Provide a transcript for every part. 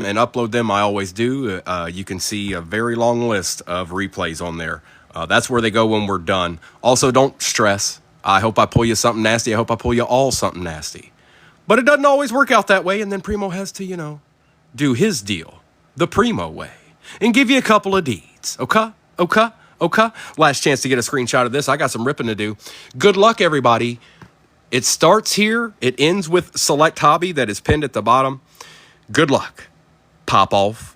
and upload them. I always do. You can see a very long list of replays on there. That's where they go when we're done. Also, don't stress. I hope I pull you something nasty. I hope I pull you all something nasty. But it doesn't always work out that way, and then Primo has to, do his deal the Primo way and give you a couple of deeds. Okay? Last chance to get a screenshot of this. I got some ripping to do. Good luck, everybody. It starts here. It ends with select hobby that is pinned at the bottom. Good luck. Pop off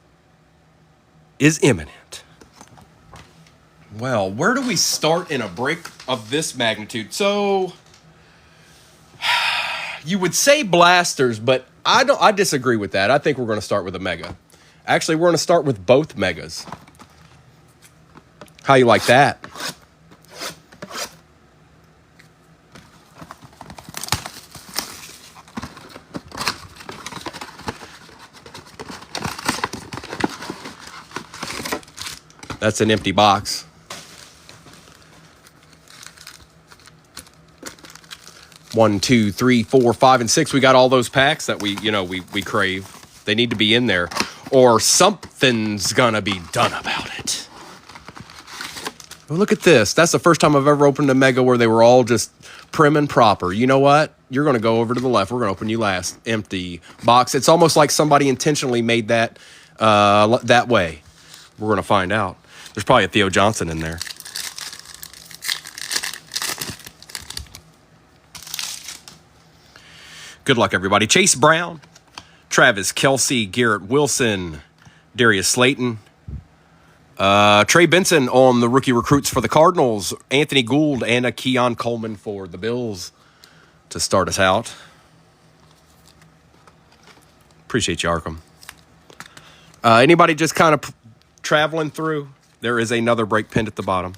is imminent. Well, where do we start in a break of this magnitude? So you would say blasters, but I disagree with that. I think we're going to start with a mega. Actually, we're going to start with both megas. How you like that? That's an empty box. One, two, three, 4, 5, and 6. We got all those packs that we crave. They need to be in there, or something's gonna be done about it. Oh, look at this. That's the first time I've ever opened a mega where they were all just prim and proper. You know what? You're gonna go over to the left. We're gonna open you last. Empty box. It's almost like somebody intentionally made that that way. We're gonna find out. There's probably a Theo Johnson in there. Good luck, everybody. Chase Brown, Travis Kelce, Garrett Wilson, Darius Slayton, Trey Benson on the rookie recruits for the Cardinals, Anthony Gould, and a Keon Coleman for the Bills to start us out. Appreciate you, Arkham. Anybody just kind of traveling through? There is another break pinned at the bottom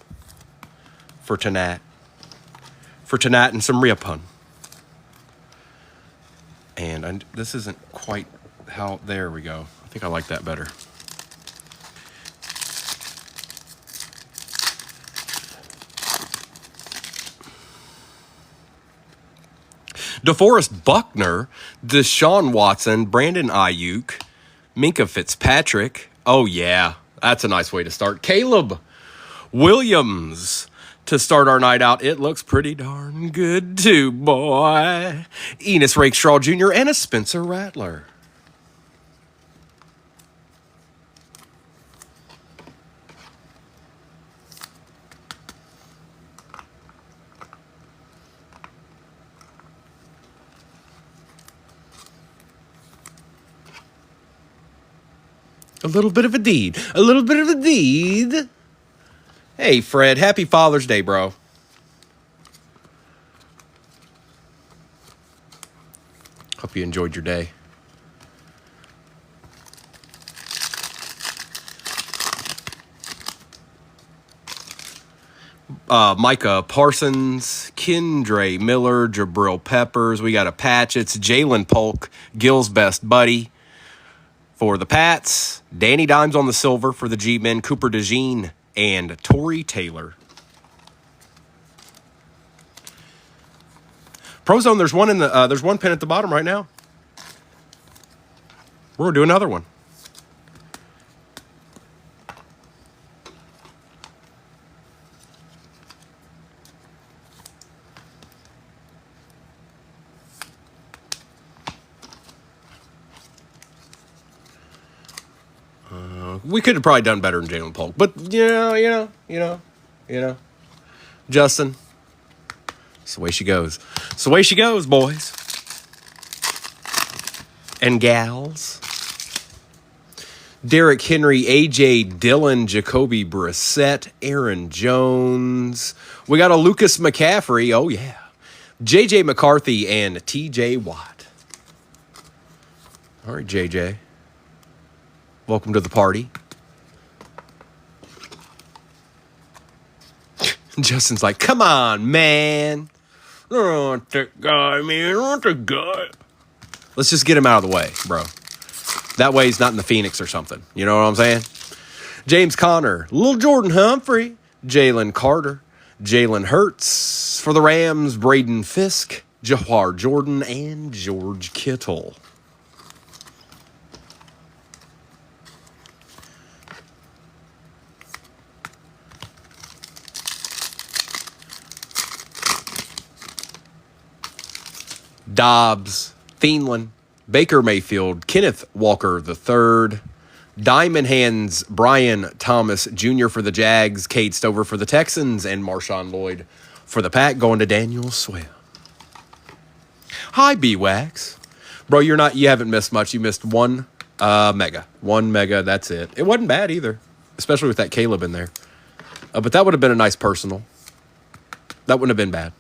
for tonight. And some Riapun. And this isn't quite how... There we go. I think I like that better. DeForest Buckner, Deshaun Watson, Brandon Ayuk, Minka Fitzpatrick. Oh, yeah. That's a nice way to start. Caleb Williams to start our night out. It looks pretty darn good too, boy. Enos Rakestraw Jr. and a Spencer Rattler. A little bit of a deed. A little bit of a deed. Hey, Fred. Happy Father's Day, bro. Hope you enjoyed your day. Micah Parsons, Kendre Miller, Jabril Peppers. We got a patch. It's Jalen Polk, Gil's best buddy. For the Pats, Danny Dimes on the silver for the G-Men, Cooper DeJean, and Torrey Taylor. Prozone, there's one pin at the bottom right now. We're gonna do another one. We could have probably done better than Jalen Polk, but you know, Justin, it's the way she goes. It's the way she goes, boys and gals. Derrick Henry, A.J. Dillon, Jacoby Brissett, Aaron Jones. We got a Lucas McCaffrey. Oh, yeah. J.J. McCarthy and T.J. Watt. All right, J.J. Welcome to the party. Justin's like, come on, man. I don't want that guy, man. I don't want the guy. Let's just get him out of the way, bro. That way he's not in the Phoenix or something. You know what I'm saying? James Conner, Lil Jordan Humphrey, Jalen Carter, Jalen Hurts. For the Rams, Braden Fisk, Jahar Jordan, and George Kittle. Dobbs, Thielen, Baker Mayfield, Kenneth Walker III, Diamond Hands, Brian Thomas Jr. for the Jags, Cade Stover for the Texans, and Marshawn Lloyd for the Pack, going to Daniel Swell. Hi, B-Wax. Bro, you haven't missed much. You missed one mega. One mega, that's it. It wasn't bad either, especially with that Caleb in there. But that would have been a nice personal. That wouldn't have been bad.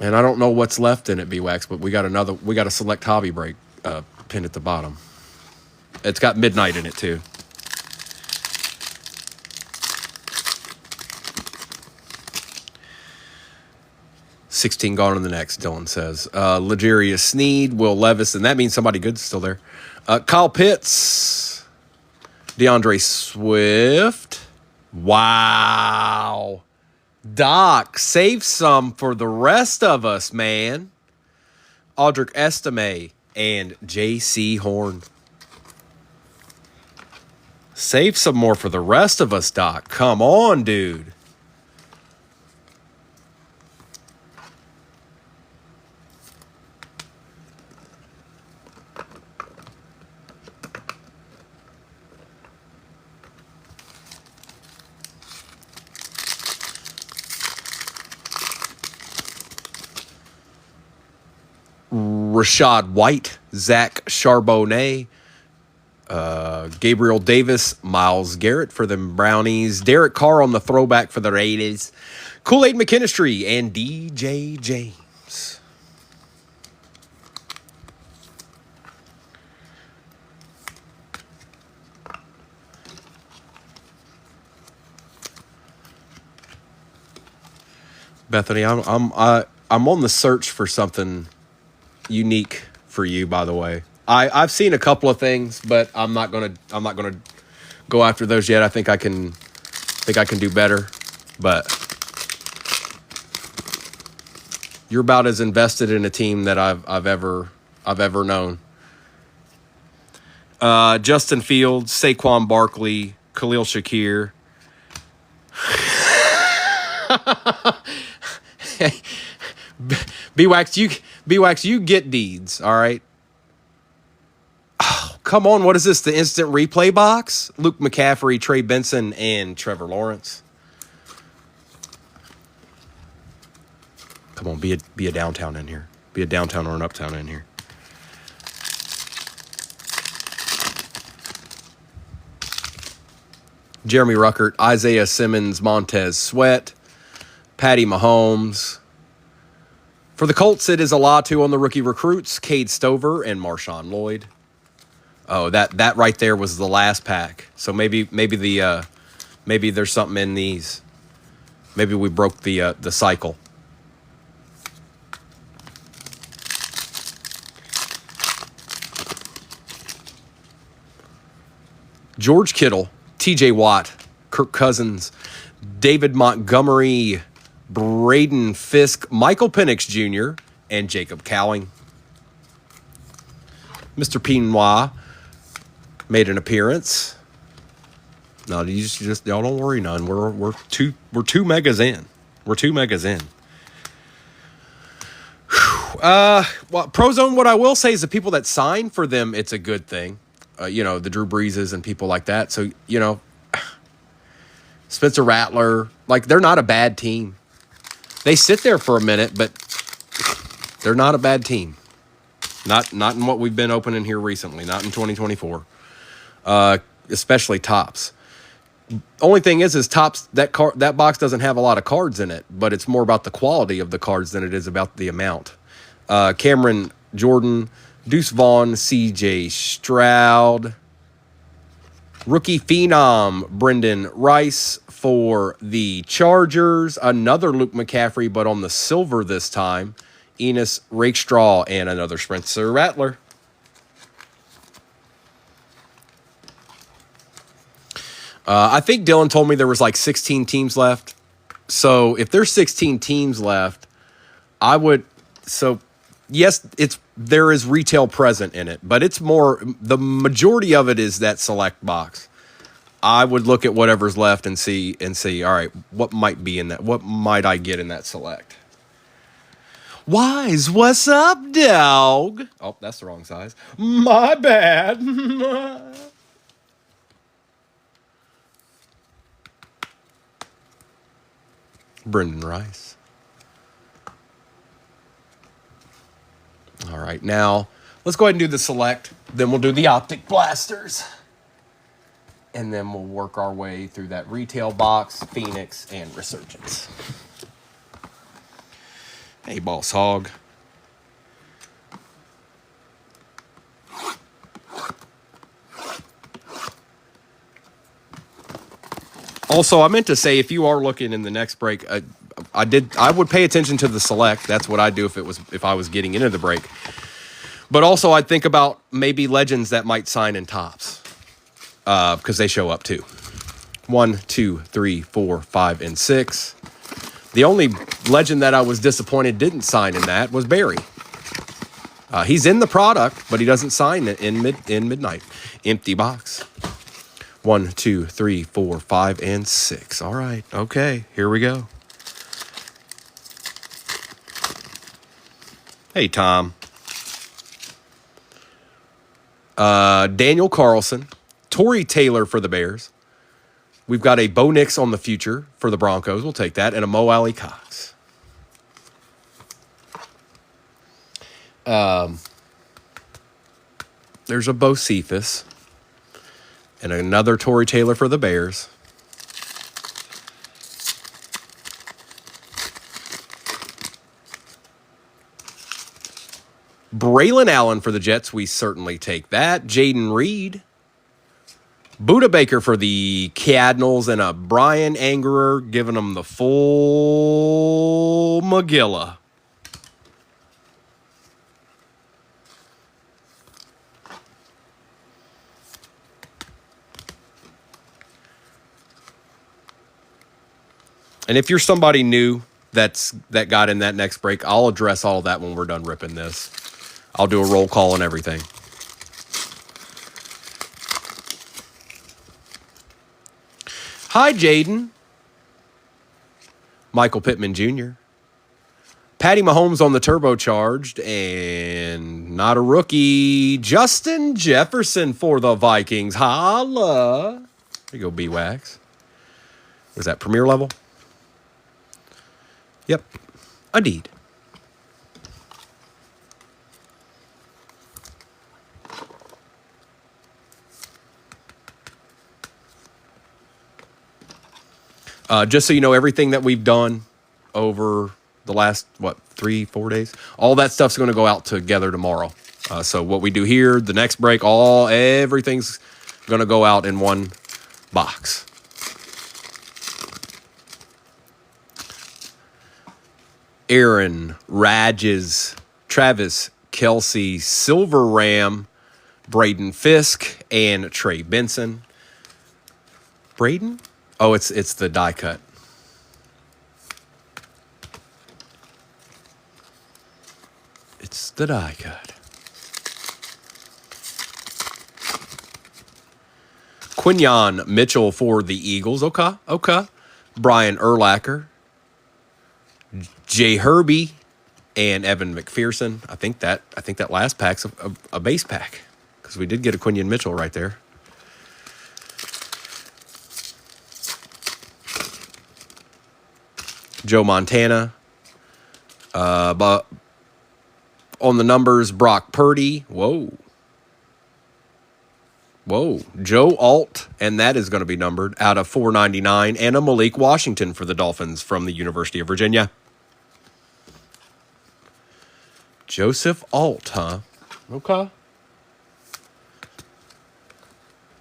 And I don't know what's left in it, B-Wax, but we got a select hobby break pinned at the bottom. It's got midnight in it too. $16 gone in the next, Dylan says. Legarius Sneed, Will Levis, and that means somebody good's still there. Kyle Pitts, DeAndre Swift. Wow. Doc, save some for the rest of us, man. Audric Estime and J.C. Horn. Save some more for the rest of us, Doc. Come on, dude. Rashad White, Zach Charbonnet, Gabriel Davis, Myles Garrett for the Brownies, Derek Carr on the throwback for the Raiders, Kool-Aid McKinstry, and DJ James. Bethany, I'm on the search for something unique for you, by the way. I've seen a couple of things, but I'm not gonna go after those yet. I think I can do better, but you're about as invested in a team that I've ever known. Justin Fields, Saquon Barkley, Khalil Shakir. B-Wax, you get deeds, all right? Oh, come on, what is this, the instant replay box? Luke McCaffrey, Trey Benson, and Trevor Lawrence. Come on, be a downtown in here. Be a downtown or an uptown in here. Jeremy Ruckert, Isaiah Simmons, Montez Sweat, Patty Mahomes. For the Colts, it is Alatu on the rookie recruits, Cade Stover and Marshawn Lloyd. Oh, that right there was the last pack. So maybe there's something in these. Maybe we broke the cycle. George Kittle, T.J. Watt, Kirk Cousins, David Montgomery, Braden Fisk, Michael Penix Jr., and Jacob Cowing. Mr. Pinoy made an appearance. No, you just y'all don't worry none. We're two megas in. We're 2 megas in. Well, Prozone, what I will say is the people that sign for them, it's a good thing. The Drew Breeses and people like that. So, Spencer Rattler, they're not a bad team. They sit there for a minute, but they're not a bad team. Not in what we've been opening here recently. Not in 2024. Especially Topps. Only thing is Topps, that box doesn't have a lot of cards in it, but it's more about the quality of the cards than it is about the amount. Cameron Jordan, Deuce Vaughn, C.J. Stroud, rookie phenom Brendan Rice for the Chargers. Another Luke McCaffrey, but on the silver this time. Enos Rakestraw and another Spencer Rattler. I think Dylan told me there was 16 teams left. So if there's 16 teams left, I would. So yes, there is retail present in it, but it's more. The majority of it is that select box. I would look at whatever's left and see, all right, what might be in that? What might I get in that select? Wise, what's up, dog? Oh, that's the wrong size. My bad. Brendan Rice. All right, now let's go ahead and do the select. Then we'll do the optic blasters. And then we'll work our way through that retail box, Phoenix, and Resurgence. Hey, Boss Hog. Also, I meant to say, if you are looking in the next break, I would pay attention to the select. That's what I'd do if I was getting into the break. But also, I'd think about maybe legends that might sign in tops, because they show up too. 1, 2, 3, 4, 5, and 6. The only legend that I was disappointed didn't sign in that was Barry. He's in the product, but he doesn't sign it in midnight. Empty box. 1, 2, 3, 4, 5, and 6. All right. Okay. Here we go. Hey, Tom. Daniel Carlson. Torrey Taylor for the Bears. We've got a Bo Nix on the future for the Broncos. We'll take that. And a Mo Alley Cox. There's a Bo Cephas. And another Torrey Taylor for the Bears. Braylon Allen for the Jets. We certainly take that. Jaden Reed. Buda Baker for the Cardinals. And a Brian Angerer giving them the full Magilla. And if you're somebody new that got in that next break, I'll address all of that when we're done ripping this. I'll do a roll call and everything. Hi, Jaden. Michael Pittman Jr. Patty Mahomes on the turbocharged, and not a rookie, Justin Jefferson for the Vikings. Holla. There you go, B-Wax. Was that premier level? Yep, indeed. Just so you know, everything that we've done over the last, 3-4 days, all that stuff's going to go out together tomorrow. So what we do here, the next break, everything's going to go out in one box. Aaron Radges, Travis Kelce, Silver Ram, Braden Fisk, and Trey Benson. Braden? Oh, it's the die cut. It's the die cut. Quinyon Mitchell for the Eagles. Okay. Brian Urlacher. Jay Herbie and Evan McPherson. I think that last pack's a base pack, because we did get a Quinyon Mitchell right there. Joe Montana. But on the numbers, Brock Purdy. Whoa. Joe Alt, and that is going to be numbered out of 499, and a Malik Washington for the Dolphins from the University of Virginia. Joseph Alt, huh? Okay.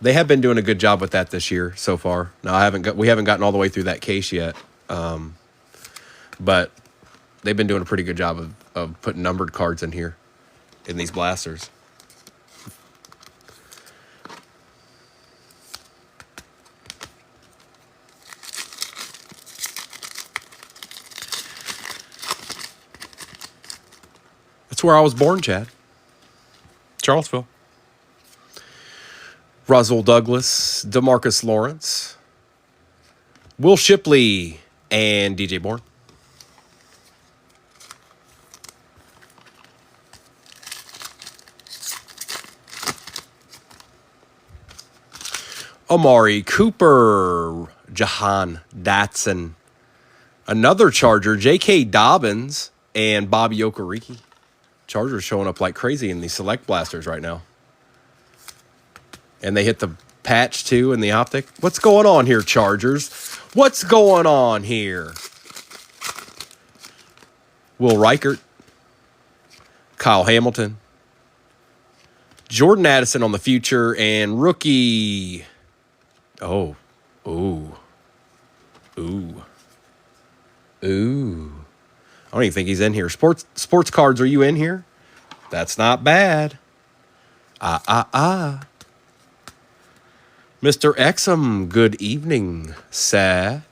They have been doing a good job with that this year so far. Now, we haven't gotten all the way through that case yet, but they've been doing a pretty good job of putting numbered cards in here in these blasters. That's where I was born, Chad. Charlottesville. Russell Douglas, DeMarcus Lawrence, Will Shipley, and DJ Bourne. Amari Cooper, Jahan Dotson, another Charger, J.K. Dobbins, and Bobby Okereke. Chargers showing up like crazy in these select blasters right now. And they hit the patch too in the optic. What's going on here, Chargers? What's going on here? Will Reichert, Kyle Hamilton, Jordan Addison on the future, and rookie. Oh, ooh. I don't even think he's in here. Sports cards, are you in here? That's not bad. Mr. Exum, good evening, sir.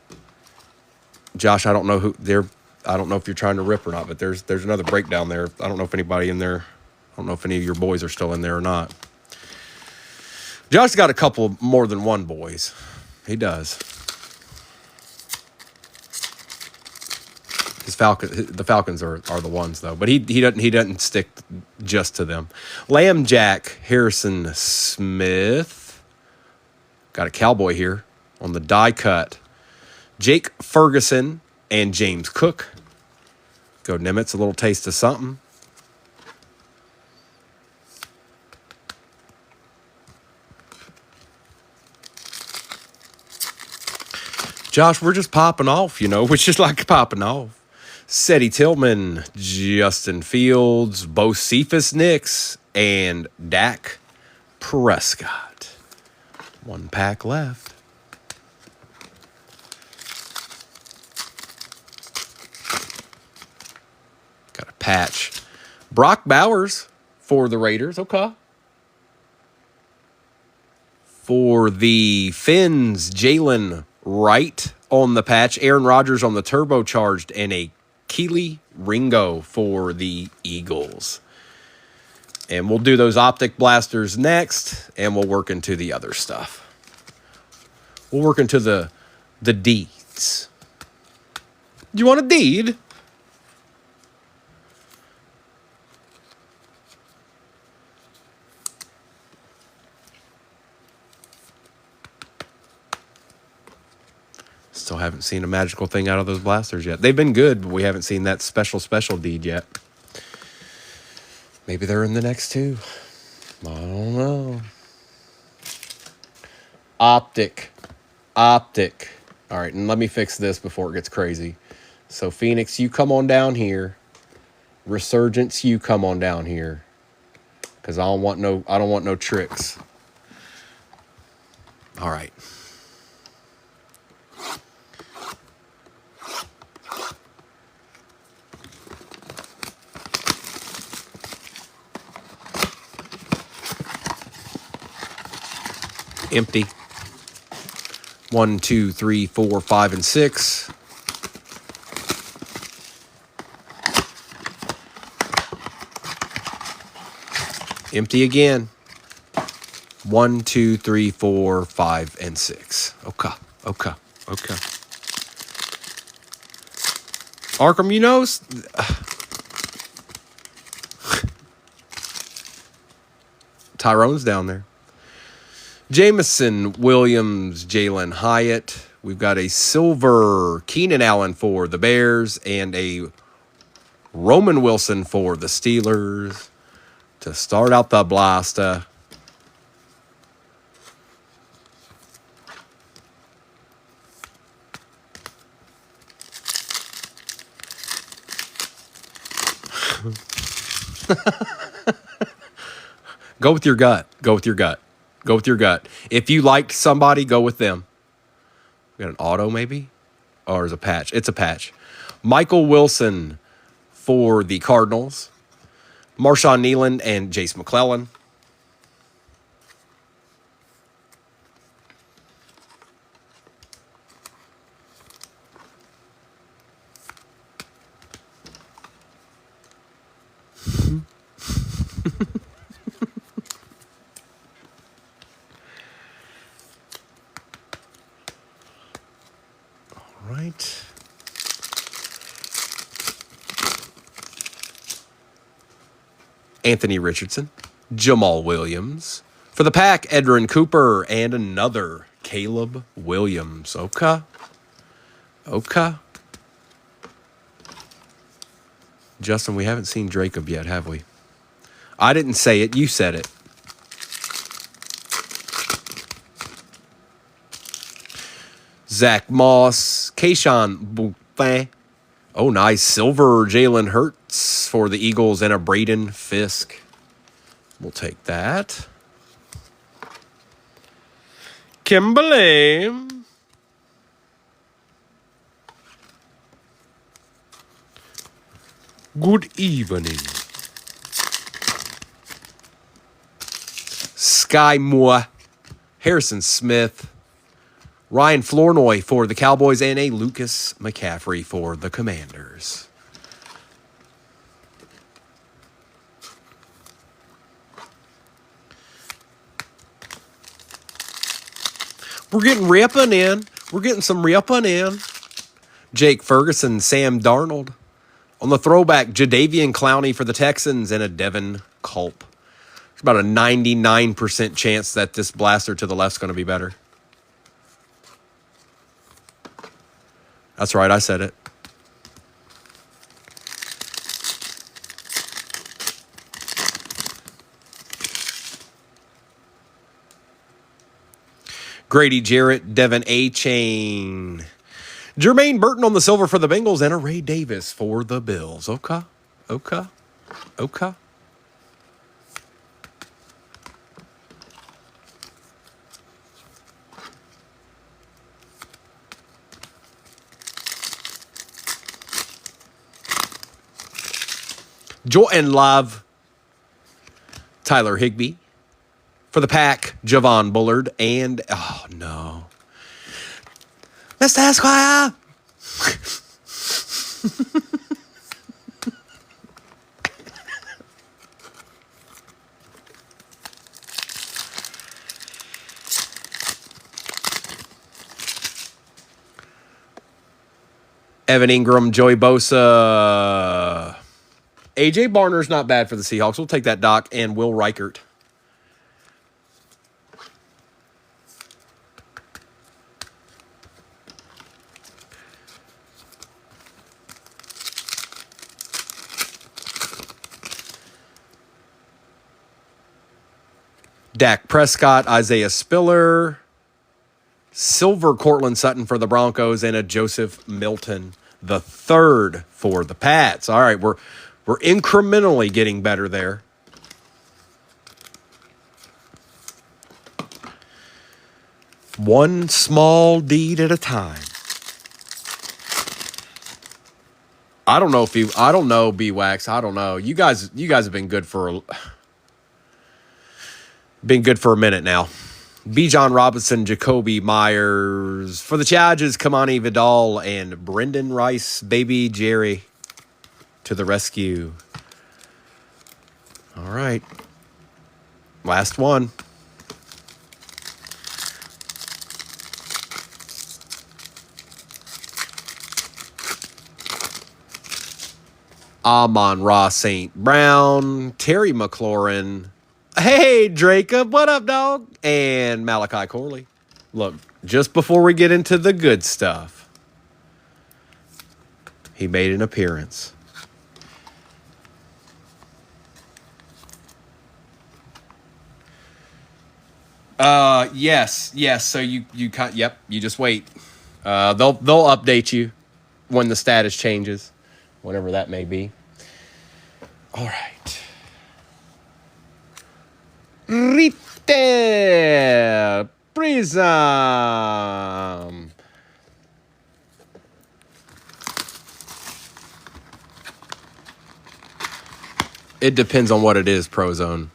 Josh, I don't know who they're. I don't know if you're trying to rip or not, but there's another breakdown there. I don't know if anybody in there. I don't know if any of your boys are still in there or not. Josh's got a couple more than one boys. He does. The Falcons are the ones though, but he doesn't stick just to them. Lamb Jack, Harrison Smith, got a Cowboy here on the die cut. Jake Ferguson and James Cook. Go Nimitz, a little taste of something. Josh, we're just popping off, We're just like popping off. Seti Tillman, Justin Fields, Bo Cephas Nicks, and Dak Prescott. One pack left. Got a patch. Brock Bowers for the Raiders. Okay. For the Finns, Jalen Wright on the patch. Aaron Rodgers on the turbocharged, and a Keely Ringo for the Eagles. And we'll do those optic blasters next, and we'll work into the other stuff. We'll work into the deeds. You want a deed? Still haven't seen a magical thing out of those blasters yet. They've been good, but we haven't seen that special deed yet. Maybe they're in the next two. I don't know. Optic. All right, and let me fix this before it gets crazy. So Phoenix, you come on down here. Resurgence, you come on down here. Because I don't want no tricks. All right. Empty. 1, 2, 3, 4, 5, and 6. Empty again. 1, 2, 3, 4, 5, and 6. Okay. Arkham, Tyrone's down there. Jameson Williams, Jalen Hyatt. We've got a silver Keenan Allen for the Bears and a Roman Wilson for the Steelers to start out the blaster. Go with your gut. If you liked somebody, go with them. We got an auto maybe? Or is it a patch? It's a patch. Michael Wilson for the Cardinals. Marshawn Nealon and Jace McClellan. Anthony Richardson, Jamal Williams. For the Pack, Edrin Cooper, and another Caleb Williams. Okay. Justin, we haven't seen Jacob yet, have we? I didn't say it. You said it. Zach Moss, Keyshawn Bouffin. Oh, nice. Silver Jalen Hurts for the Eagles and a Braden Fisk. We'll take that. Kimberly. Good evening. Sky Moore, Harrison Smith, Ryan Flournoy for the Cowboys, and a Lucas McCaffrey for the Commanders. We're getting ripping in. We're getting some ripping in. Jake Ferguson, Sam Darnold. On the throwback, Jadeveon Clowney for the Texans and a Devin Culp. There's about a 99% chance that this blaster to the left's going to be better. That's right, I said it. Grady Jarrett, Devin A-Chain. Jermaine Burton on the silver for the Bengals and a Ray Davis for the Bills. Okay. Jordan Love, Tyler Higbee. For the Pack, Javon Bullard, and, oh no, Mr. Esquire. Evan Ingram, Joey Bosa. AJ Barner's not bad for the Seahawks. We'll take that, Doc, and Will Reichert. Dak Prescott, Isaiah Spiller, silver Cortland Sutton for the Broncos, and a Joseph Milton the third for the Pats. All right, we're incrementally getting better there. One small deed at a time. I don't know, B-Wax. I don't know. You guys have been good for a minute now. Bijan Robinson, Jacoby Myers. For the Chargers, Kamani Vidal and Brendan Rice, baby Jerry to the rescue. All right. Last one. Amon-Ra St. Brown, Terry McLaurin. Hey, Jacob, what up, dog? And Malachi Corley. Look, just before we get into the good stuff, he made an appearance. Yes. So you just wait. They'll update you when the status changes, whatever that may be. All right. Retail Prism. It depends on what it is, Prozone.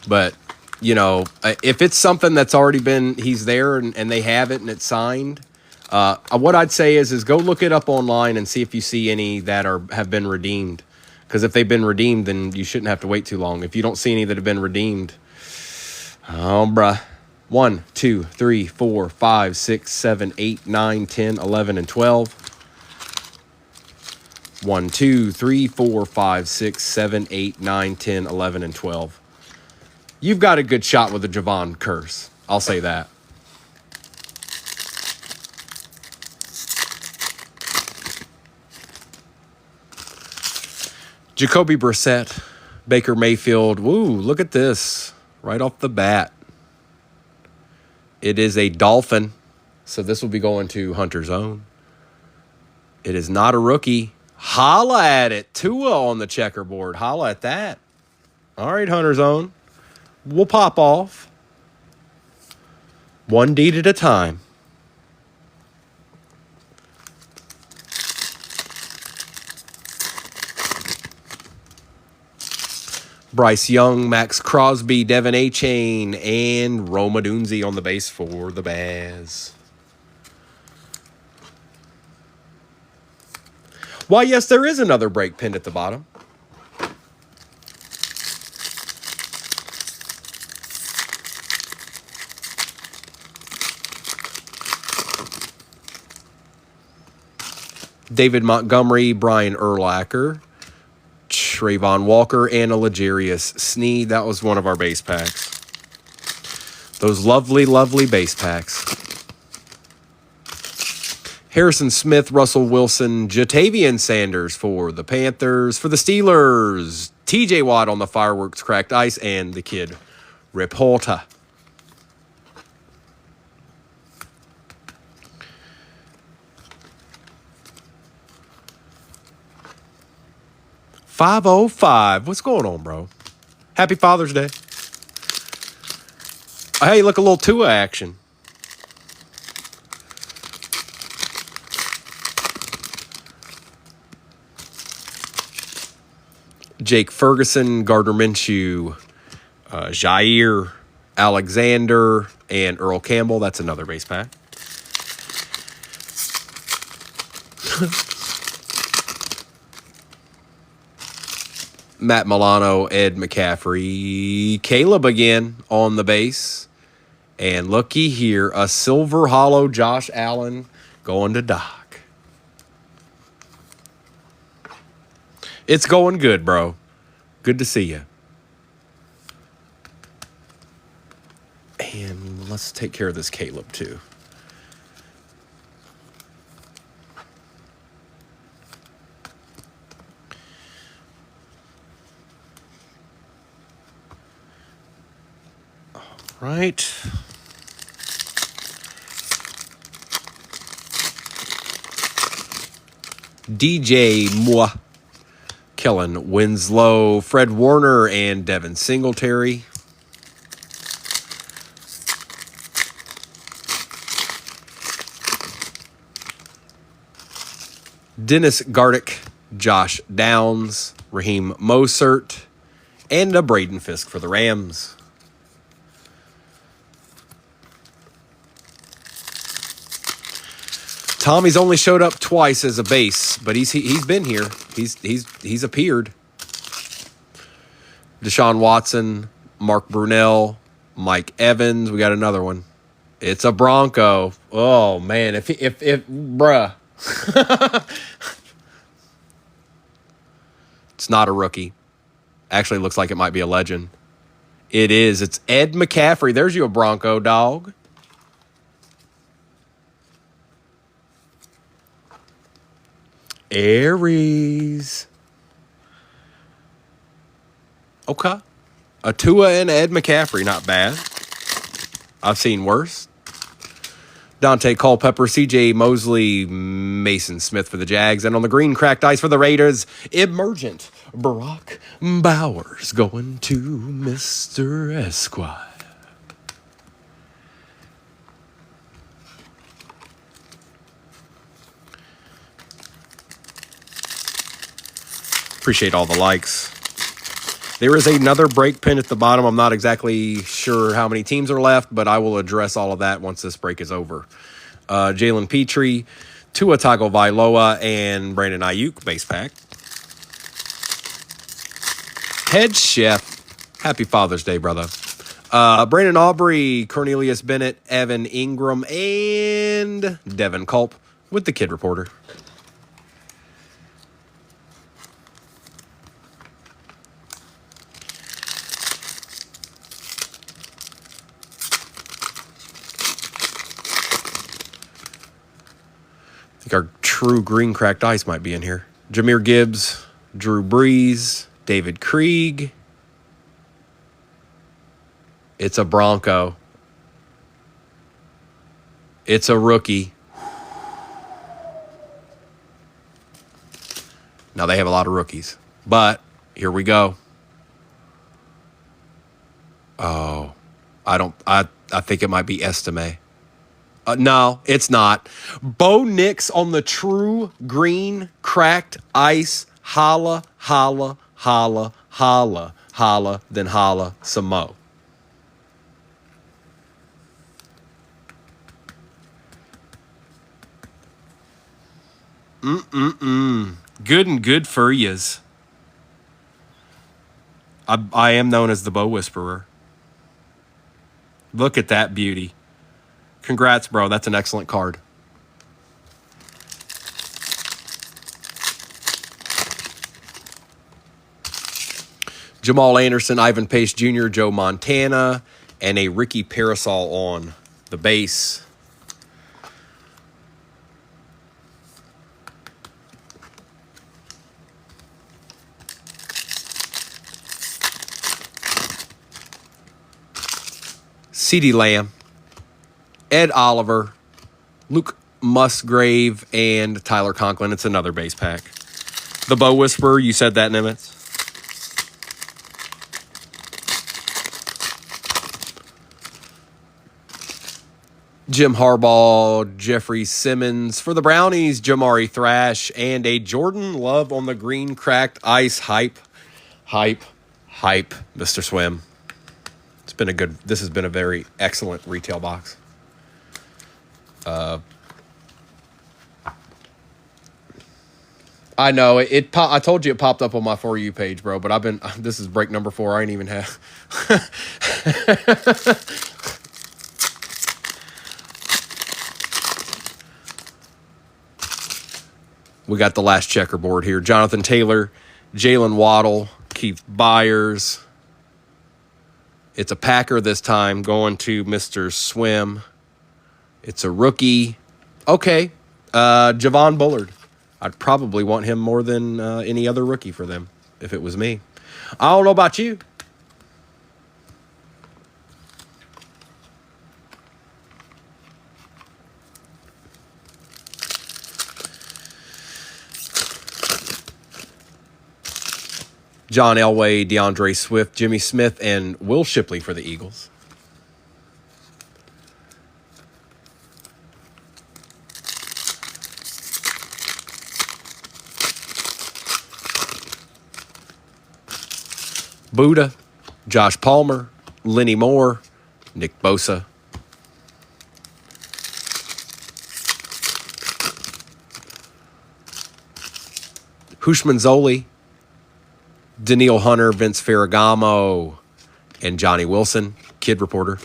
But, you know, if it's something that's already been, he's there and they have it and it's signed, what I'd say is go look it up online and see if you see any that have been redeemed. Because if they've been redeemed, then you shouldn't have to wait too long. If you don't see any that have been redeemed, oh, bruh. 1, 2, 3, 4, 5, 6, 7, 8, 9, 10, 11, and 12. 1, 2, 3, 4, 5, 6, 7, 8, 9, 10, 11, and 12. You've got a good shot with the Javon curse. I'll say that. Jacoby Brissett, Baker Mayfield. Woo, look at this. Right off the bat. It is a Dolphin. So this will be going to Hunter's Own. It is not a rookie. Holla at it. Tua on the checkerboard. Holla at that. All right, Hunter's Own. We'll pop off. One deed at a time. Bryce Young, Max Crosby, Devin A-Chain, and Roma Dunze on the base for the Baz. Why, yes, there is another break pinned at the bottom. David Montgomery, Brian Urlacher, Trayvon Walker, and a Legarius Sneed. That was one of our base packs. Those lovely, lovely base packs. Harrison Smith, Russell Wilson, Jatavian Sanders for the Panthers. For the Steelers, TJ Watt on the Fireworks Cracked Ice, and the kid Reporter. $505. What's going on, bro? Happy Father's Day. Hey, look, a little Tua action. Jake Ferguson, Gardner Minshew, Jair Alexander, and Earl Campbell. That's another base pack. Matt Milano, Ed McCaffrey, Caleb again on the base. And looky here, a silver hollow Josh Allen going to Doc. It's going good, bro. Good to see you. And let's take care of this Caleb, too. All right. DJ Moore, Kellen Winslow, Fred Warner, and Devin Singletary. Dennis Gardick, Josh Downs, Raheem Mostert, and a Braden Fisk for the Rams. Tommy's only showed up twice as a base, but he's been here. He's appeared. Deshaun Watson, Mark Brunell, Mike Evans. We got another one. It's a Bronco. Oh man, if bruh. It's not a rookie. Actually looks like it might be a legend. It is. It's Ed McCaffrey. There's you a Bronco, dog. Aries. Okay. A Tua and Ed McCaffrey. Not bad. I've seen worse. Dante Culpepper, C.J. Mosley, Mason Smith for the Jags. And on the green, cracked ice for the Raiders, Emergent Brock Bowers going to Mr. Esquire. Appreciate all the likes. There is another break pin at the bottom. I'm not exactly sure how many teams are left, but I will address all of that once this break is over. Jalen Petrie, Tua Tagovailoa, and Brandon Ayuk base pack. Head Chef, happy Father's Day, brother. Brandon Aubrey, Cornelius Bennett, Evan Ingram, and Devin Culp with the Kid Reporter. Our true green cracked ice might be in here. Jahmyr Gibbs, Drew Brees, David Krieg. It's a Bronco. It's a rookie. Now, they have a lot of rookies. But, here we go. Oh, I think it might be Estime. No, it's not. Bo Nix on the true green cracked ice. Holla, holla, holla, holla, holla, then holla some mo. Good and good for yous. I am known as the Bow Whisperer. Look at that beauty. Congrats, bro. That's an excellent card. Jamal Anderson, Ivan Pace Jr., Joe Montana, and a Ricky Parasol on the base. CeeDee Lamb, Ed Oliver, Luke Musgrave, and Tyler Conklin. It's another base pack. The Bow Whisperer, you said that, Nimitz? Jim Harbaugh, Jeffrey Simmons. For the Brownies, Jamari Thrash, and a Jordan Love on the green cracked ice. Hype, Mr. Swim. This has been a very excellent retail box. I know I told you it popped up on my For You page, bro, but this is break number 4. I ain't even have. We got the last checkerboard here. Jonathan Taylor, Jalen Waddle, Keith Byers. It's a Packer this time, going to Mr. Swim. It's a rookie. Okay. Javon Bullard. I'd probably want him more than any other rookie for them if it was me. I don't know about you. John Elway, DeAndre Swift, Jimmy Smith, and Will Shipley for the Eagles. Buddha, Josh Palmer, Lenny Moore, Nick Bosa. Hushman Zoli, Daniil Hunter, Vince Ferragamo, and Johnny Wilson, Kid Reporter.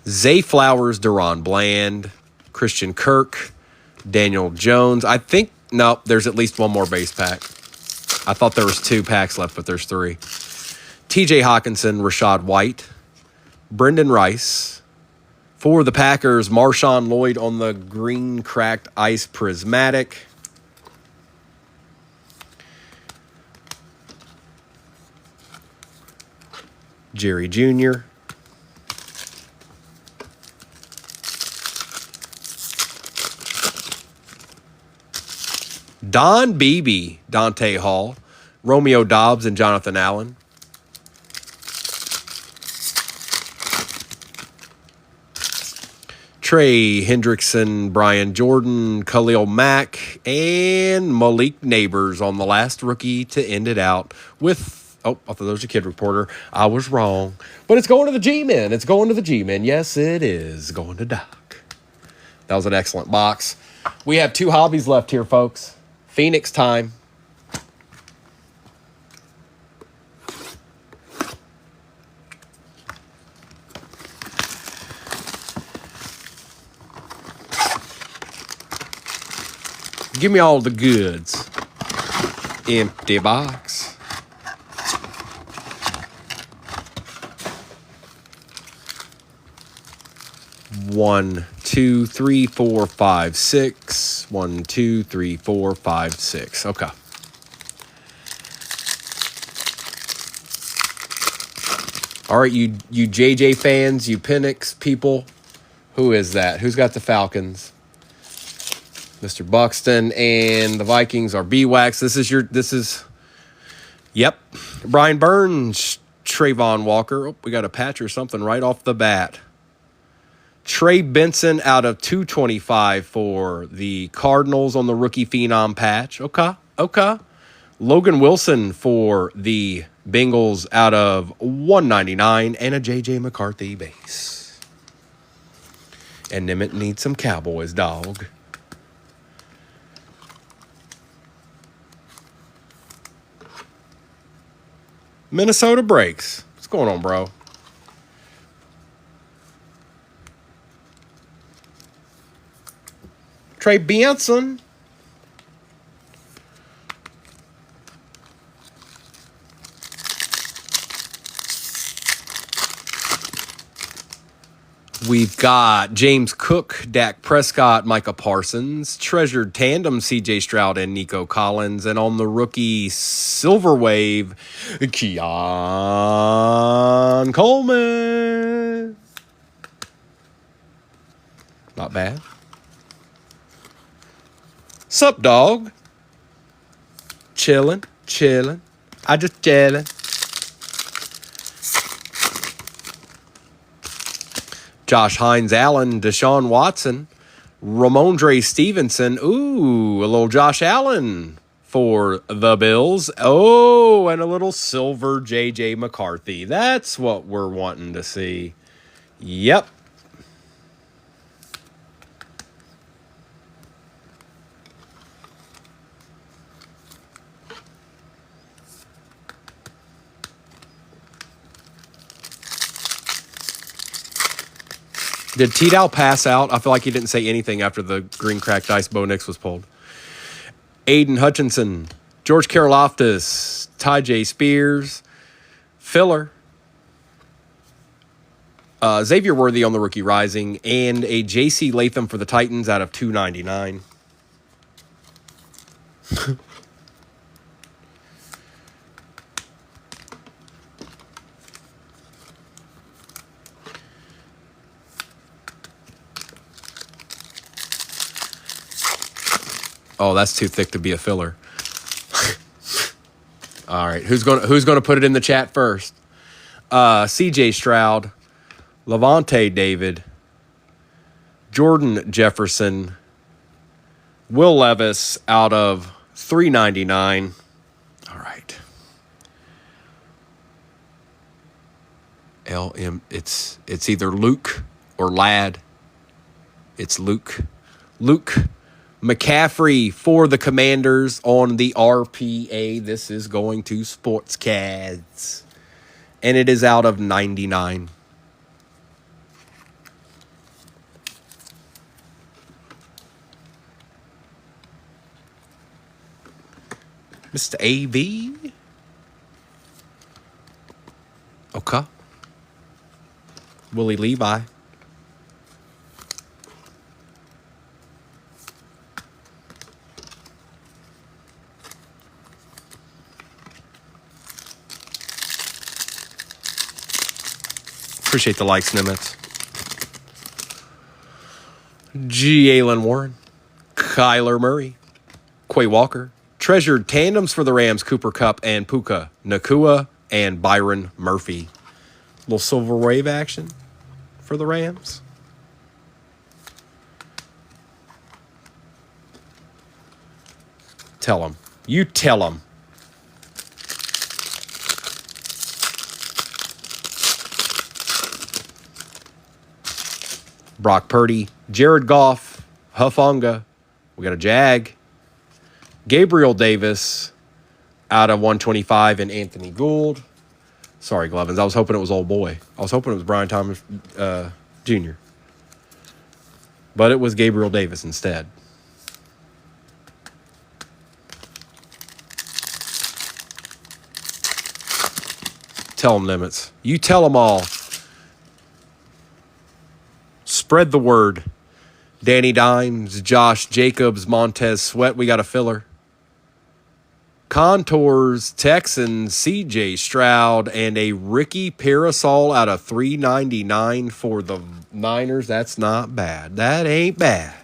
Zay Flowers, Deron Bland, Christian Kirk, Daniel Jones. There's at least one more base pack. I thought there was 2 packs left, but there's 3. TJ Hawkinson, Rashad White, Brendan Rice. For the Packers, Marshawn Lloyd on the green cracked ice prismatic. Jerry Jr. Don Beebe, Dante Hall, Romeo Dobbs, and Jonathan Allen. Trey Hendrickson, Brian Jordan, Khalil Mack, and Malik Neighbors on the last rookie to end it out with, I thought there was a Kid Reporter. I was wrong. But it's going to the G-Men. It's going to the G-Men. Yes, it is. Going to Doc. That was an excellent box. We have 2 hobbies left here, folks. Phoenix time. Give me all the goods. Empty box. 1, 2, 3, 4, 5, 6. 1, 2, 3, 4, 5, 6. Okay. All right, you JJ fans, you Penix people. Who is that? Who's got the Falcons? Mr. Buxton, and the Vikings are B-Wax. Yep. Brian Burns, Trayvon Walker. Oh, we got a patch or something right off the bat. Trey Benson out of 225 for the Cardinals on the rookie phenom patch. Okay. Logan Wilson for the Bengals out of 199 and a J.J. McCarthy base. And Nimit needs some Cowboys, dog. Minnesota breaks. What's going on, bro? Trey Benson. We've got James Cook, Dak Prescott, Micah Parsons, treasured tandem C.J. Stroud and Nico Collins, and on the rookie Silver Wave, Keon Coleman. Not bad. Sup, dog? Chillin'. I just chillin'. Josh Hines Allen, Deshaun Watson, Ramondre Stevenson. Ooh, a little Josh Allen for the Bills. Oh, and a little silver J.J. McCarthy. That's what we're wanting to see. Yep. Did T-Dow pass out? I feel like he didn't say anything after the green cracked ice Bo Nix was pulled. Aiden Hutchinson, George Karlaftis, Ty J. Spears, Filler, Xavier Worthy on the rookie rising, and a J.C. Latham for the Titans out of 299. Oh, that's too thick to be a filler. All right, who's gonna put it in the chat first? C.J. Stroud, Levante David, Jordan Jefferson, Will Levis out of 399. All right. LM. It's either Luke or Lad. It's Luke. Luke McCaffrey for the Commanders on the RPA. This is going to Sportscads. And it is out of 99. Mr. A.V. Okay. Willie Levi. Appreciate the likes, Nimitz. G. Alan Warren. Kyler Murray. Quay Walker. Treasured tandems for the Rams, Cooper Kupp and Puka Nakua and Byron Murphy. Little silver wave action for the Rams. Tell them. You tell them. Brock Purdy, Jared Goff, Hufanga. We got a Jag. Gabriel Davis out of 125 and Anthony Gould. Sorry, Glovins. I was hoping it was old boy. I was hoping it was Brian Thomas Jr. But it was Gabriel Davis instead. Tell them, Nimitz. You tell them all. Spread the word. Danny Dimes, Josh Jacobs, Montez Sweat. We got a filler. Contours, Texans, CJ Stroud, and a Ricky Parasol out of $3.99 for the Niners. That's not bad. That ain't bad.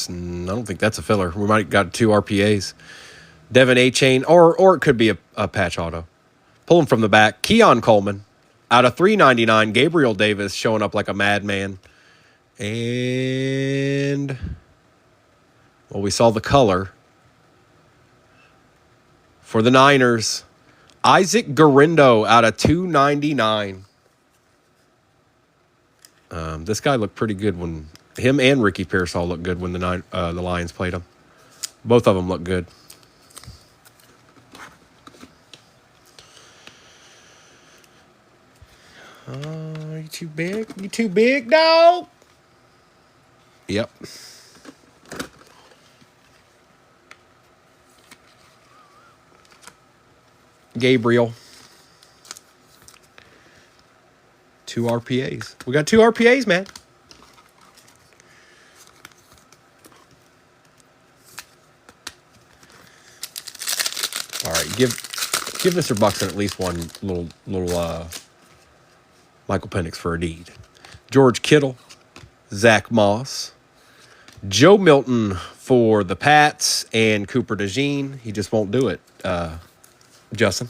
I don't think that's a filler. We might have got 2 RPAs. Devin A-Chain, or it could be a patch auto. Pull him from the back. Keon Coleman, out of $3.99. Gabriel Davis showing up like a madman. And, well, we saw the color. For the Niners, Isaac Garindo out of $2.99. This guy looked pretty good when... Him and Ricky Pearsall looked good when the Lions played him. Both of them look good. You too big? You too big, dog? Yep. Gabriel. 2 RPAs. We got 2 RPAs, man. All right, give Mr. Buxton at least one little Michael Penix for a deed. George Kittle, Zach Moss, Joe Milton for the Pats, and Cooper DeJean. He just won't do it, Justin.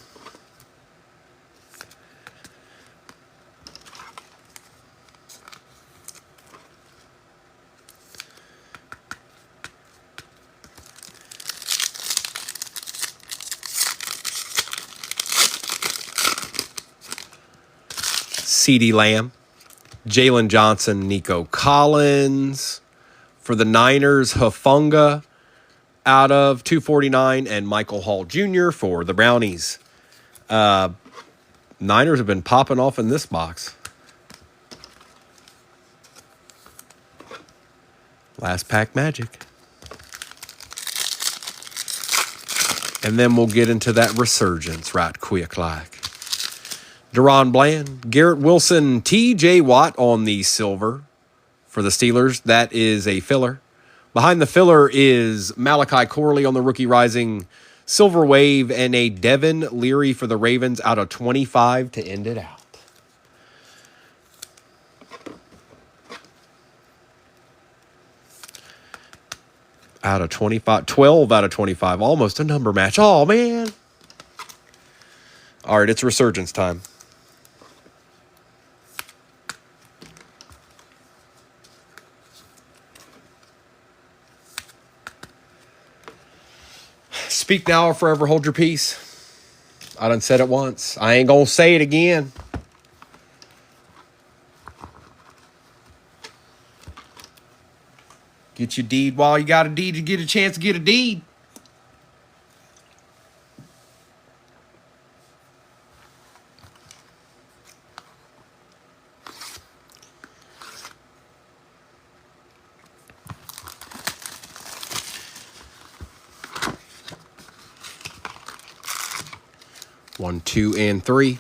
CeeDee Lamb, Jalen Johnson, Nico Collins. For the Niners, Hufanga out of $2.49, and Michael Hall Jr. for the Brownies. Niners have been popping off in this box. Last pack magic. And then we'll get into that resurgence right quick like. Deron Bland, Garrett Wilson, T.J. Watt on the silver for the Steelers. That is a filler. Behind the filler is Malachi Corley on the rookie rising silver wave, and a Devin Leary for the Ravens out of 25 to end it out. Out of 25, 12 out of 25, almost a number match. Oh, man. All right, it's resurgence time. Speak now or forever hold your peace. I done said it once. I ain't gonna say it again. Get your deed while you got a deed. You get a chance to get a deed. One, 2, and 3.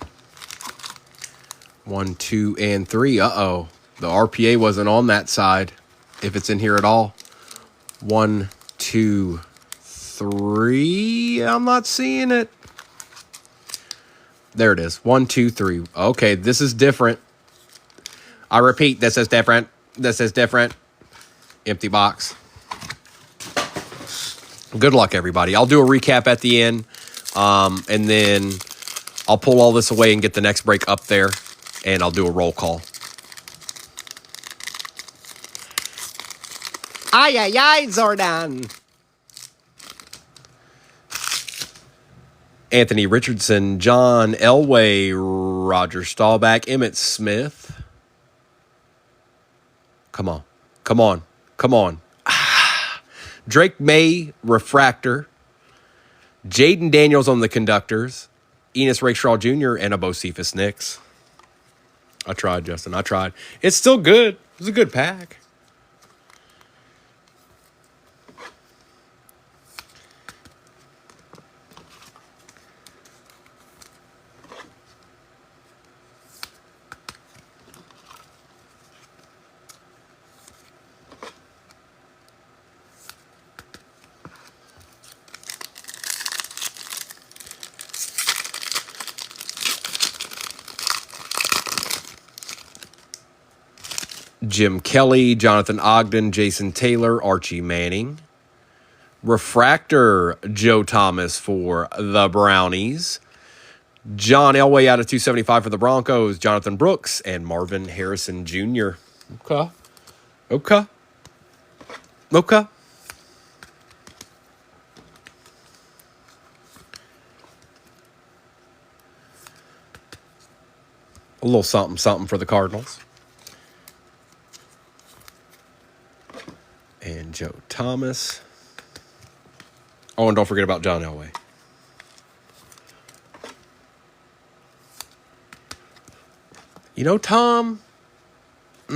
1, 2, and 3. Uh-oh. The RPA wasn't on that side, if it's in here at all. 1, 2, 3. I'm not seeing it. There it is. 1, 2, 3. Okay, this is different. I repeat, this is different. This is different. Empty box. Good luck, everybody. I'll do a recap at the end. And then I'll pull all this away and get the next break up there, and I'll do a roll call. Ay, ay, ay, Zordan. Anthony Richardson, John Elway, Roger Staubach, Emmitt Smith. Come on. Come on. Come on. Drake May, Refractor. Jaden Daniels on the conductors, Enos Rakestraw Jr., and a Bocephus Nix. I tried, Justin. I tried. It's still good. It was a good pack. Jim Kelly, Jonathan Ogden, Jason Taylor, Archie Manning. Refractor, Joe Thomas for the Brownies. John Elway out of 275 for the Broncos. Jonathan Brooks and Marvin Harrison Jr. Okay. Okay. Okay. A little something, something for the Cardinals. And Joe Thomas. Oh, and don't forget about John Elway. You know, Tom, I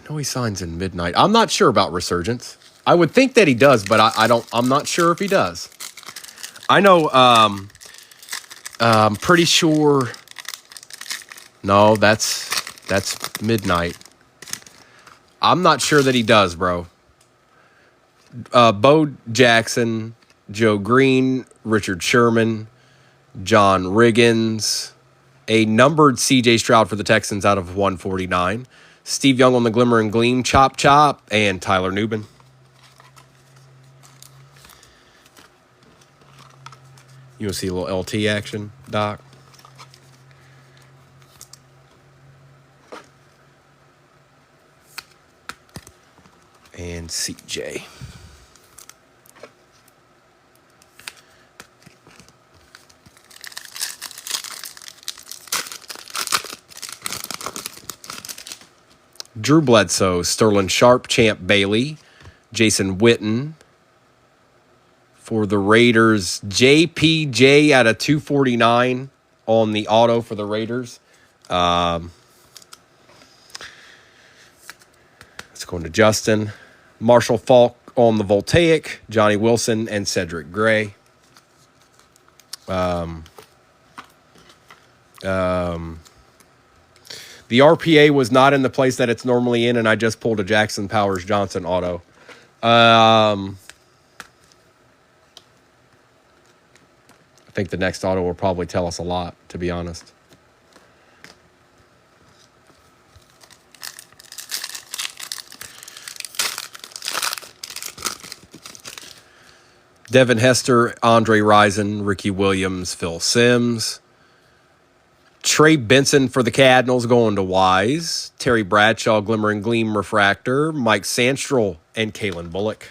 know he signs in midnight. I'm not sure about Resurgence. I would think that he does, but I'm not sure if he does. I know, I'm pretty sure. No, that's midnight. I'm not sure that he does, bro. Bo Jackson, Joe Green, Richard Sherman, John Riggins, a numbered C.J. Stroud for the Texans out of 149, Steve Young on the Glimmer and Gleam, Chop Chop, and Tyler Nubin. You want to see a little LT action, Doc? And CJ. Drew Bledsoe, Sterling Sharp, Champ Bailey, Jason Witten. For the Raiders, JPJ out of 249 on the auto for the Raiders. Let's go into Justin. Marshall Falk on the Voltaic, Johnny Wilson, and Cedric Gray. The RPA was not in the place that it's normally in, and I just pulled a Jackson Powers Johnson auto. I think the next auto will probably tell us a lot, to be honest. Devin Hester, Andre Rison, Ricky Williams, Phil Simms. Trey Benson for the Cardinals going to Wise. Terry Bradshaw, Glimmer and Gleam Refractor. Mike Sandstrel and Kalen Bullock.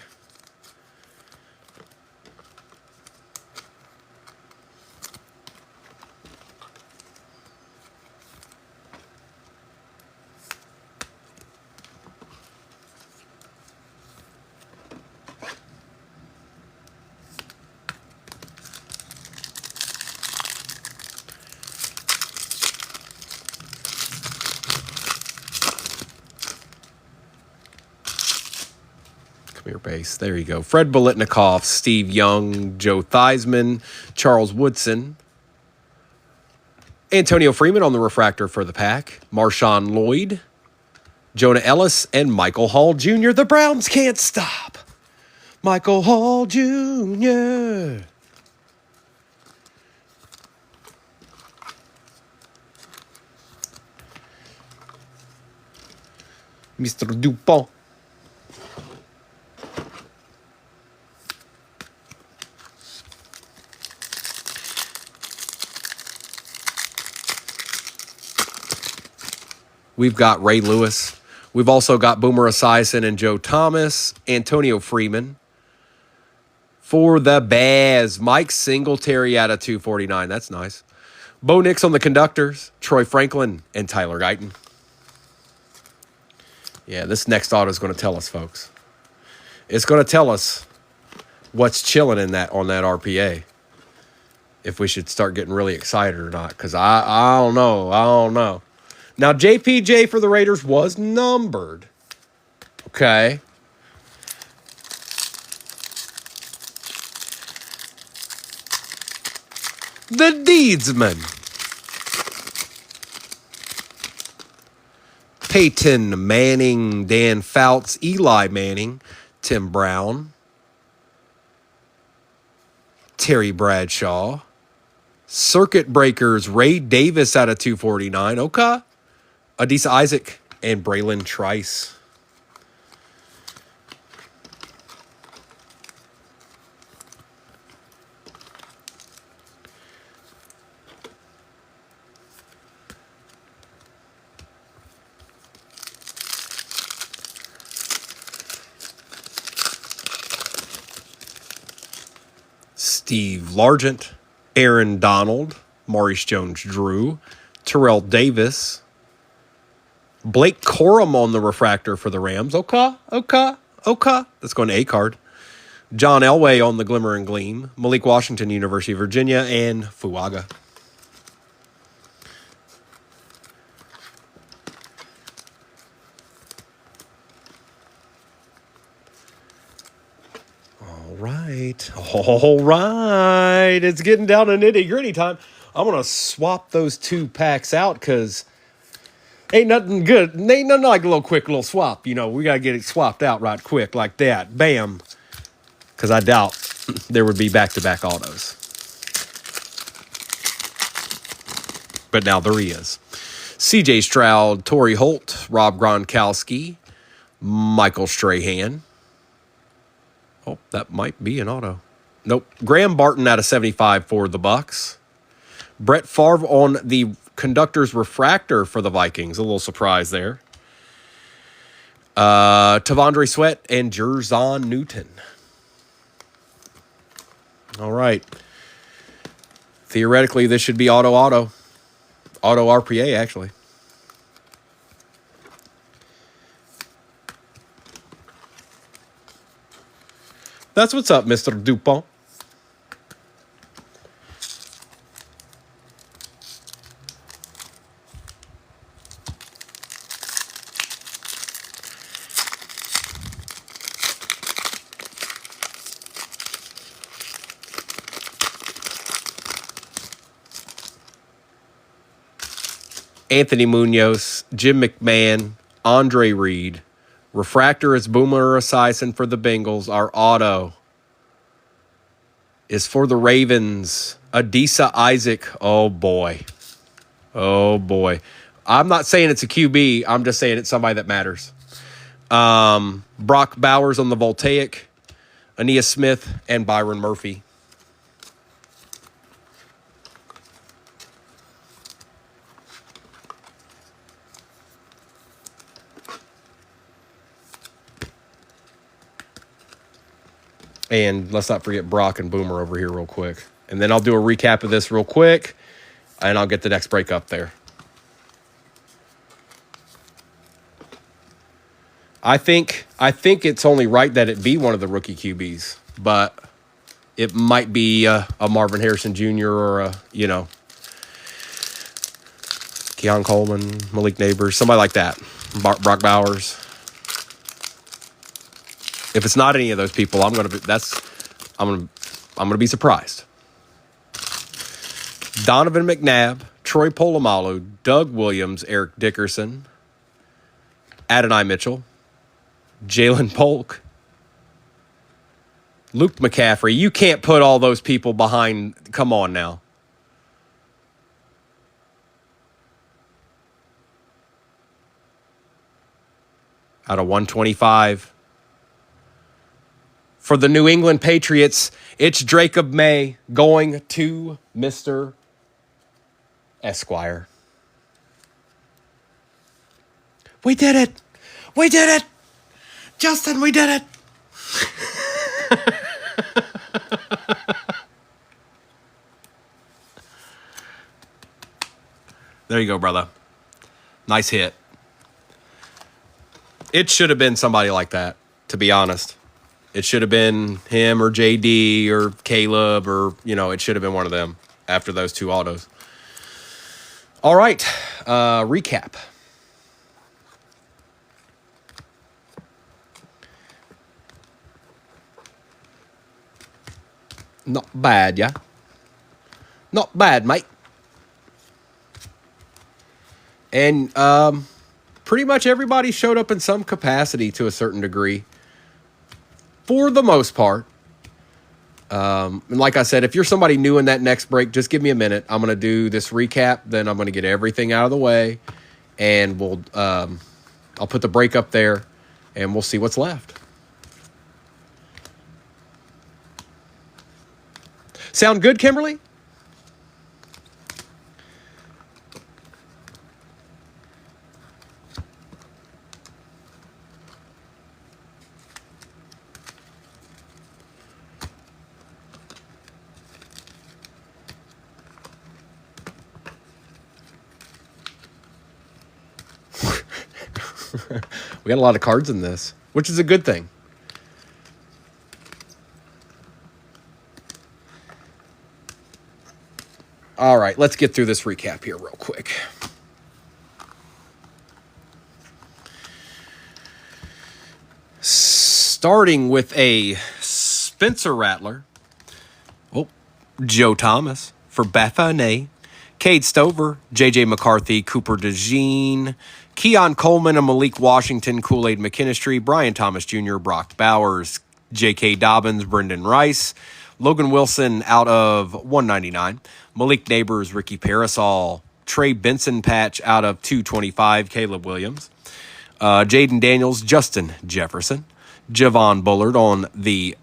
Your base. There you go. Fred Biletnikoff, Steve Young, Joe Theismann, Charles Woodson, Antonio Freeman on the refractor for the pack, Marshawn Lloyd, Jonah Ellis, and Michael Hall Jr. The Browns can't stop. Michael Hall Jr. Mr. Dupont. We've got Ray Lewis. We've also got Boomer Esiason and Joe Thomas. Antonio Freeman. For the Bears, Mike Singletary out of 249. That's nice. Bo Nix on the conductors. Troy Franklin and Tyler Guyton. Yeah, this next auto is going to tell us, folks. It's going to tell us what's chilling in that on that RPA. If we should start getting really excited or not. Because I don't know. I don't know. Now, JPJ for the Raiders was numbered. Okay. The Deedsman. Peyton Manning, Dan Fouts, Eli Manning, Tim Brown, Terry Bradshaw, Circuit Breakers, Ray Davis out of 249, okay. Adisa Isaac, and Braylon Trice. Steve Largent, Aaron Donald, Maurice Jones-Drew, Terrell Davis, Blake Corum on the refractor for the Rams. Okay. That's going to A card. John Elway on the Glimmer and Gleam, Malik Washington, University of Virginia, and Fuaga. All right. It's getting down to nitty-gritty time. I'm going to swap those 2 packs out because ain't nothing good. Ain't nothing like a quick little swap. You know, we got to get it swapped out right quick like that. Bam. Because I doubt there would be back-to-back autos. But now there he is. C.J. Stroud, Torrey Holt, Rob Gronkowski, Michael Strahan. Oh, that might be an auto. Nope. Graham Barton out of 75 for the Bucks. Brett Favre on the conductor's refractor for the Vikings. A little surprise there. Tavondre Sweat and Jerzon Newton. All right. Theoretically, this should be auto RPA, actually. That's what's up, Mr. Dupont. Anthony Munoz, Jim McMahon, Andre Reed. Refractor is Boomer Esiason for the Bengals. Our auto is for the Ravens. Adisa Isaac. Oh, boy. I'm not saying it's a QB. I'm just saying it's somebody that matters. Brock Bowers on the Voltaic. Aeneas Smith and Byron Murphy. And let's not forget Brock and Boomer over here real quick. And then I'll do a recap of this real quick, and I'll get the next break up there. I think it's only right that it be one of the rookie QBs, but it might be a Marvin Harrison Jr. or a, Keon Coleman, Malik Neighbors, somebody like that. Brock Bowers. If it's not any of those people, I'm gonna be surprised. Donovan McNabb, Troy Polamalu, Doug Williams, Eric Dickerson, Adonai Mitchell, Jalen Polk, Luke McCaffrey. You can't put all those people behind. Come on now. Out of 125. For the New England Patriots, it's Jacob May going to Mr. Esquire. We did it. We did it. Justin, we did it. There you go, brother. Nice hit. It should have been somebody like that, to be honest. It should have been him or JD or Caleb or, it should have been one of them after those 2 autos. All right, recap. Not bad, yeah. Not bad, mate. And pretty much everybody showed up in some capacity to a certain degree, for the most part. And like I said, if you're somebody new in that next break, just give me a minute. I'm going to do this recap, then I'm going to get everything out of the way, and I'll put the break up there, and we'll see what's left. Sound good, Kimberly? We got a lot of cards in this, which is a good thing. All right, let's get through this recap here real quick. Starting with a Spencer Rattler. Oh, Joe Thomas for Baffanet. Cade Stover, J.J. McCarthy, Cooper DeJean, Keon Coleman and Malik Washington, Kool-Aid McKinstry, Brian Thomas Jr., Brock Bowers, J.K. Dobbins, Brendan Rice, Logan Wilson out of 199, Malik Neighbors, Ricky Parasol, Trey Benson patch out of 225, Caleb Williams, Jaden Daniels, Justin Jefferson, Javon Bullard on the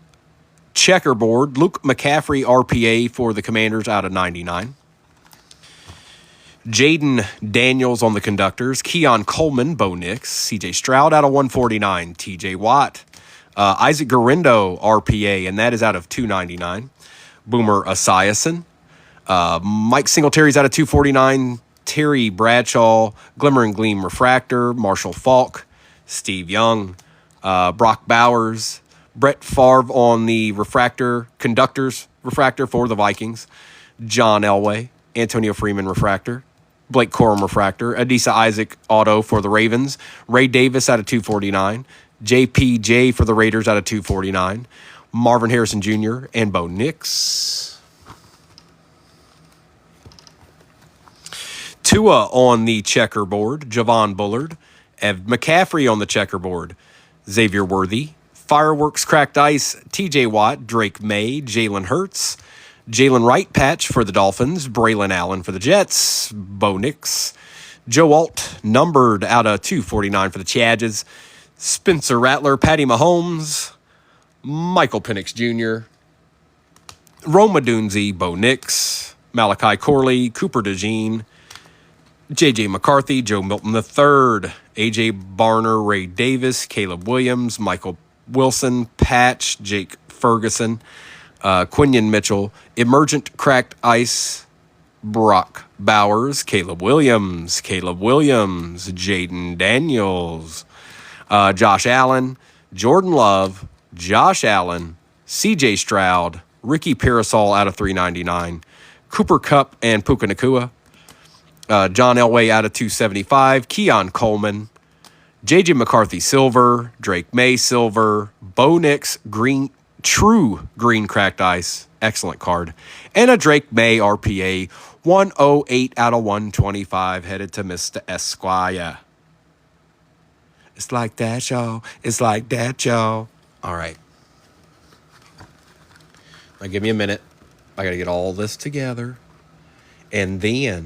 checkerboard, Luke McCaffrey RPA for the Commanders out of 99. Jaden Daniels on the conductors, Keon Coleman, Bo Nix, CJ Stroud out of 149, TJ Watt, Isaac Garindo RPA, and that is out of 299. Boomer Esiason, Mike Singletary's out of 249, Terry Bradshaw, Glimmer and Gleam Refractor, Marshall Falk, Steve Young, Brock Bowers, Brett Favre on the conductors refractor for the Vikings, John Elway, Antonio Freeman refractor, Blake Corum refractor, Adisa Isaac auto for the Ravens, Ray Davis out of 249, JPJ for the Raiders out of 249, Marvin Harrison Jr. and Bo Nix. Tua on the checkerboard, Javon Bullard, Ev McCaffrey on the checkerboard, Xavier Worthy, Fireworks Cracked Ice, TJ Watt, Drake May, Jalen Hurts, Jalen Wright patch for the Dolphins, Braylon Allen for the Jets, Bo Nix, Joe Alt numbered out of 249 for the Chargers, Spencer Rattler, Patty Mahomes, Michael Penix Jr., Roma Dunze, Bo Nix, Malachi Corley, Cooper DeJean, J.J. McCarthy, Joe Milton III, A.J. Barner, Ray Davis, Caleb Williams, Michael Wilson, Patch, Jake Ferguson, Quinion Mitchell, Emergent Cracked Ice, Brock Bowers, Caleb Williams, Jaden Daniels, Josh Allen, Jordan Love, Josh Allen, CJ Stroud, Ricky Parasol out of 399, Cooper Kupp and Puka Nacua, John Elway out of 275, Keon Coleman, J.J. McCarthy silver, Drake May silver, Bo Nix true green cracked ice, excellent card, and a Drake May RPA 108 out of 125 headed to Mr. Esquire. It's like that, y'all. It's like that, y'all. All right. Now give me a minute. I got to get all this together. And then